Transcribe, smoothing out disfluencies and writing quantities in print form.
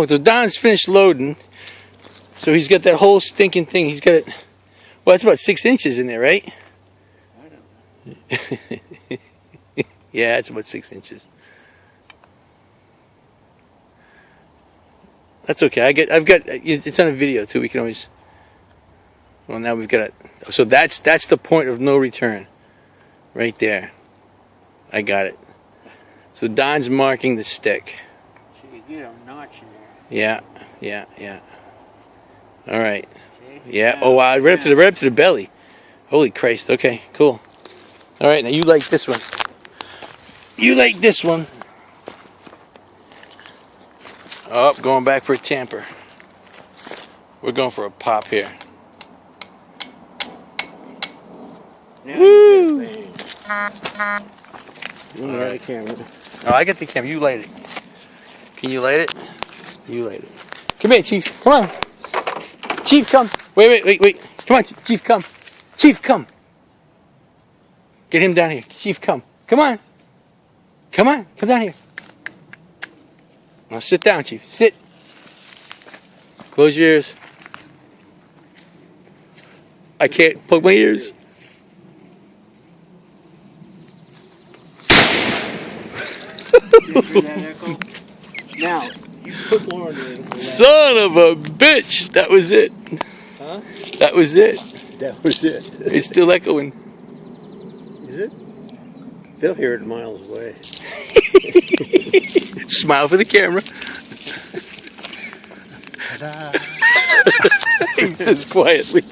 So Don's finished loading. So he's got that whole stinking thing. He's got it. Well, it's about 6 inches in there, right? I don't know. Yeah, it's about 6 inches. That's okay. I've got. It's on a video too. We can always. Well, now we've got it. So that's the point of no return, right there. I got it. So Don's marking the stick. So you get a notch in there. Yeah. All right. See? Yeah. Now, Oh wow! Right up to the belly. Holy Christ. Okay. Cool. All right. Now you like this one. You like this one. Oh, going back for a tamper. We're going for a pop here. Now Woo! you get a bang. All right. The camera. Oh, I got the camera. You light it. Can you light it? You light it. Come here, Chief. Come on. Chief, come. Wait. Come on, Chief, come. Chief, come. Get him down here. Chief, come. Come on. Come on. Come down here. Now sit down, Chief. Sit. Close your ears. I can't plug my ears. Did you hear that echo? Now, you put more on there. Son of a bitch. That was it. Huh? That was it. That was it. It's still echoing. Is it? They'll hear it miles away. Smile for the camera. Ta-da. He says quietly.